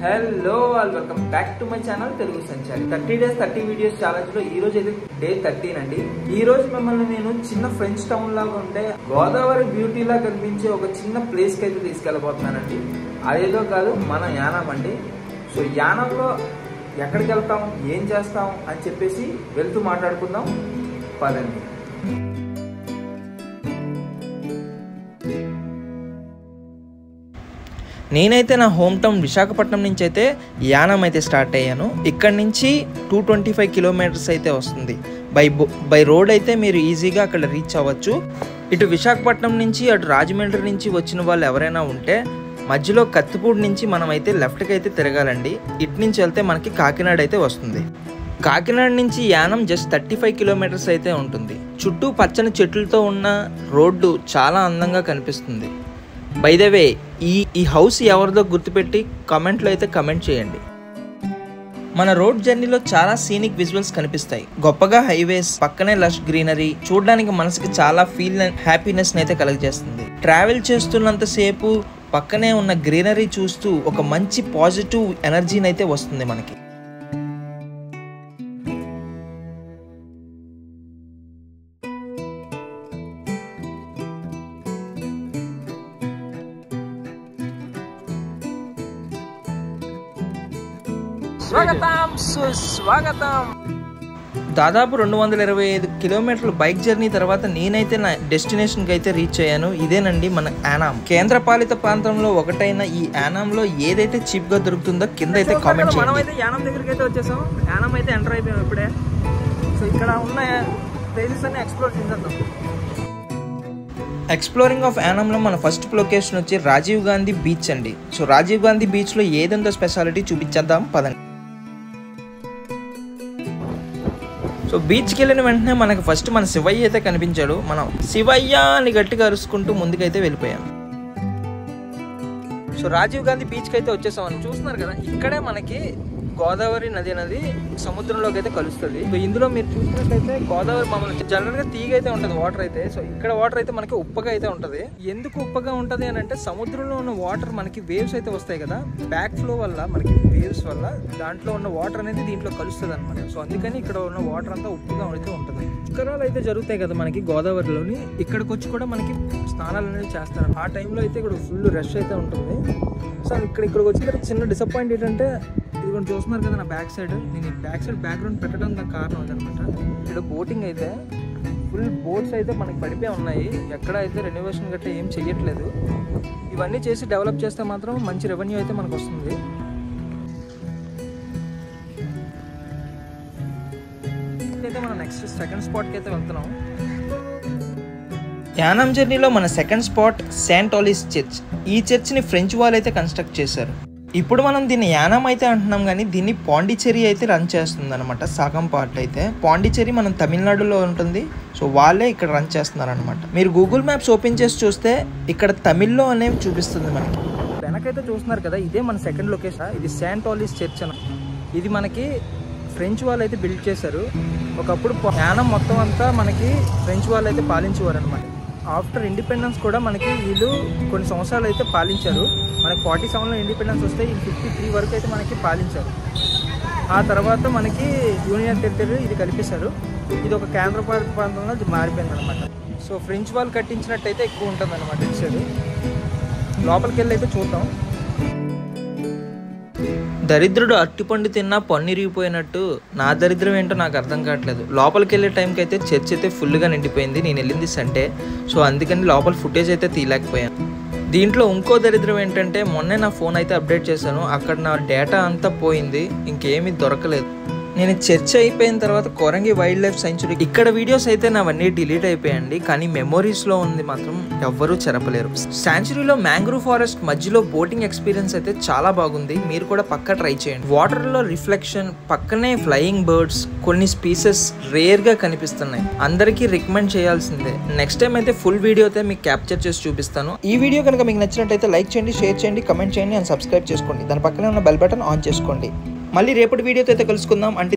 Hello all welcome back to my channel Telugu Sanchari 30 days 30 videos challenge లో ఈ రోజు అయితే డే 13 అండి. ఈ రోజు మిమ్మల్ని నేను చిన్న ఫ్రెంచ్ టౌన్ లాగా ఉంటే గోదావరి బ్యూటీ లా కనిపించే ఒక చిన్న ప్లేస్ కి అయితే తీసుకెళ్ళబోతున్నానండి. అదేదో కాదు, మన యానం అండి. సో యానంలో ఎక్కడికి వెళ్తాం, ఏం చేస్తాం అని చెప్పేసి వెళ్తూ మాట్లాడుకుందాం పదండి. నేనైతే నా హోమ్ టౌన్ విశాఖపట్నం నుంచి అయితే యానం అయితే స్టార్ట్ అయ్యాను. ఇక్కడ నుంచి 225 కిలోమీటర్స్ అయితే వస్తుంది. బై రోడ్ అయితే మీరు ఈజీగా అక్కడ రీచ్ అవ్వచ్చు. ఇటు విశాఖపట్నం నుంచి అటు రాజమండ్రి నుంచి వచ్చిన వాళ్ళు ఎవరైనా ఉంటే మధ్యలో కత్తిపూడి నుంచి మనం అయితే లెఫ్ట్కి అయితే తిరగాలండి. ఇటు నుంచి వెళ్తే మనకి కాకినాడ అయితే వస్తుంది. కాకినాడ నుంచి యానం జస్ట్ 35 కిలోమీటర్స్ అయితే ఉంటుంది. చుట్టూ పచ్చని చెట్లతో ఉన్న రోడ్డు చాలా అందంగా కనిపిస్తుంది. బై ద వే ఈ హౌస్ ఎవరిదో గుర్తుపెట్టి కామెంట్లో అయితే కమెంట్ చేయండి. మన రోడ్ జర్నీలో చాలా సీనిక్ విజువల్స్ కనిపిస్తాయి. గొప్పగా హైవేస్, పక్కనే లష్ గ్రీనరీ చూడడానికి మనసుకి చాలా ఫీల్ అండ్ హ్యాపీనెస్ అయితే కలుగజేస్తుంది. ట్రావెల్ చేస్తున్నంత సేపు పక్కనే ఉన్న గ్రీనరీ చూస్తూ ఒక మంచి పాజిటివ్ ఎనర్జీని అయితే వస్తుంది మనకి. స్వాగతం సుస్వాగతం. దాదాపు 225 కిలోమీటర్లు బైక్ జర్నీ తర్వాత నేనైతే నా డెస్టినేషన్కి అయితే రీచ్ అయ్యాను. ఇదేనండి మన యానాం. కేంద్రపాలిత ప్రాంతంలో ఒకటైన ఈ యానాంలో ఏదైతే చీప్ గా దొరుకుతుందో కింద అయితే కామెంట్ చేయండి. మనం అయితే యానాం దగ్గరికి అయితే వచ్చేసాం. యానాం అయితే ఎంటర్ అయిపోయాం ఇప్పుడే. సో ఇక్కడ ఉన్న ప్లేసెస్ అన్ని ఎక్స్ప్లోర్ చేద్దాం. ఎక్స్ప్లోరింగ్ ఆఫ్ యానంలో మన ఫస్ట్ లొకేషన్ వచ్చి రాజీవ్ గాంధీ బీచ్ అండి. సో రాజీవ్ గాంధీ బీచ్ లో ఏదంతో స్పెషాలిటీ చూపించేద్దాం పదండి. సో బీచ్కి వెళ్ళిన వెంటనే మనకు ఫస్ట్ మన శివయ్య అయితే కనిపించాడు. మనం శివయ్య అని గట్టిగా అరుచుకుంటూ ముందుకైతే వెళ్ళిపోయాం. సో రాజీవ్ గాంధీ బీచ్కి అయితే వచ్చేసామని చూస్తున్నారు కదా, ఇక్కడే మనకి గోదావరి నది అనేది సముద్రంలోకి అయితే కలుస్తుంది. సో ఇందులో మీరు చూసినట్లయితే గోదావరి మమ్మల్ని జనరల్ గా తీగ అయితే ఉంటుంది వాటర్ అయితే. సో ఇక్కడ వాటర్ అయితే మనకి ఉప్పగా అయితే ఉంటుంది. ఎందుకు ఉప్పగా ఉంటుంది అని అంటే సముద్రంలో ఉన్న వాటర్ మనకి వేవ్స్ అయితే వస్తాయి కదా, బ్యాక్ ఫ్లో వల్ల మనకి వేవ్స్ వల్ల దాంట్లో ఉన్న వాటర్ అనేది దీంట్లో కలుస్తుంది అనమాట. సో అందుకని ఇక్కడ ఉన్న వాటర్ అంతా ఉప్పుగా అయితే ఉంటుంది. పుష్కరాలు అయితే జరుగుతాయి కదా మనకి గోదావరిలోని, ఇక్కడికి వచ్చి కూడా మనకి స్నానాలు అనేవి చేస్తారు. ఆ టైంలో అయితే ఇక్కడ ఫుల్ రష్ అయితే ఉంటుంది. సో ఇక్కడికి వచ్చిన తర్వాత చిన్న డిసప్పాయింట్ ఏంటంటే ఇది కూడా చూస్తున్నారు కదా నా బ్యాక్ సైడ్, నేను ఈ బ్యాక్ సైడ్ బ్యాక్గ్రౌండ్ పెట్టడం దానికి కారణం అదనమాట. ఇక్కడ బోటింగ్ అయితే ఫుల్ బోట్స్ అయితే మనకి పడిపోయి ఉన్నాయి. ఎక్కడ అయితే రెనోవేషన్ గట్రా ఏం చెయ్యట్లేదు. ఇవన్నీ చేసి డెవలప్ చేస్తే మాత్రం మంచి రెవెన్యూ అయితే మనకు వస్తుంది. అయితే మనం నెక్స్ట్ సెకండ్ స్పాట్కి అయితే వెళ్తున్నాం. యానం జర్నీలో మన second spot Saint Alice Church. ఈ చర్చ్ని ఫ్రెంచ్ వాళ్ళు అయితే కన్స్ట్రక్ట్ చేశారు. ఇప్పుడు మనం దీన్ని యానం అయితే అంటున్నాం కానీ దీన్ని పాండిచ్చేరి అయితే రన్ చేస్తుంది అనమాట. సగం పార్ట్ అయితే పాండిచ్చేరి మనం తమిళనాడులో ఉంటుంది. సో వాళ్ళే ఇక్కడ రన్ చేస్తున్నారు అనమాట. మీరు గూగుల్ మ్యాప్స్ ఓపెన్ చేసి చూస్తే ఇక్కడ తమిళ్లో అనేవి చూపిస్తుంది మనకి. వెనకైతే చూస్తున్నారు కదా, ఇదే మన సెకండ్ లొకేషన్. ఇది సెయింట్ ఆలిస్ చర్చ్ అని. ఇది మనకి ఫ్రెంచ్ వాళ్ళు అయితే బిల్డ్ చేశారు. ఒకప్పుడు యానం మొత్తం అంతా మనకి ఫ్రెంచ్ వాళ్ళు అయితే పాలించేవారు అనమాట. ఆఫ్టర్ ఇండిపెండెన్స్ కూడా మనకి వీళ్ళు కొన్ని సంవత్సరాలు అయితే పాలించారు. మనకి 47లో ఇండిపెండెన్స్ వస్తే ఈ 53 వరకు అయితే మనకి పాలించారు. ఆ తర్వాత మనకి యూనియన్ టెరిటరీ ఇది కల్పించారు. ఇది ఒక కేంద్రపాలిత ప్రాంతంలో మారిపోయింది అనమాట. సో ఫ్రెంచ్ వాళ్ళు కట్టించినట్టయితే ఎక్కువ ఉంటుంది అనమాట. ఇచ్చేది లోపలికి వెళ్ళి అయితే చూద్దాం. దరిద్రుడు అట్టిపండు తిన్నా పన్నిరిగిపోయినట్టు నా దరిద్రం ఏంటో నాకు అర్థం కావట్లేదు. లోపలికి వెళ్ళే టైంకి అయితే చర్చ్ అయితే ఫుల్గా నిండిపోయింది. నేను వెళ్ళింది సండే, సో అందుకని లోపల ఫుటేజ్ అయితే తీయలేకపోయాను. దీంట్లో ఇంకో దరిద్రం ఏంటంటే మొన్నే నా ఫోన్ అయితే అప్డేట్ చేశాను. అక్కడ నా డేటా అంతా పోయింది, ఇంకేమీ దొరకలేదు. నేను చర్చ్ అయిపోయిన తర్వాత కొరంగి వైల్డ్ లైఫ్ సెంచురీ ఇక్కడ వీడియోస్ అయితే నావన్నీ డిలీట్ అయిపోయాయండి. కానీ మెమోరీస్లో ఉంది మాత్రం ఎవ్వరూ చెరపలేరు. శాంచురీలో మ్యాంగ్రూవ్ ఫారెస్ట్ మధ్యలో బోటింగ్ ఎక్స్పీరియన్స్ అయితే చాలా బాగుంది. మీరు కూడా పక్కా ట్రై చేయండి. వాటర్లో రిఫ్లెక్షన్, పక్కనే ఫ్లయింగ్ బర్డ్స్, కొన్ని స్పీసెస్ రేర్గా కనిపిస్తున్నాయి. అందరికీ రికమెండ్ చేయాల్సిందే. నెక్స్ట్ టైం అయితే ఫుల్ వీడియో అయితే మీకు క్యాప్చర్ చేసి చూపిస్తాను. ఈ వీడియో కనుక మీకు నచ్చినట్టయితే లైక్ చేయండి, షేర్ చేయండి, కమెంట్ చేయండి అండ్ సబ్స్క్రైబ్ చేసుకోండి. దాని పక్కనే ఉన్న బెల్ బటన్ ఆన్ చేసుకోండి. మళ్ళీ రేపటి వీడియోతో అయితే కలుసుకుందాం. అంటే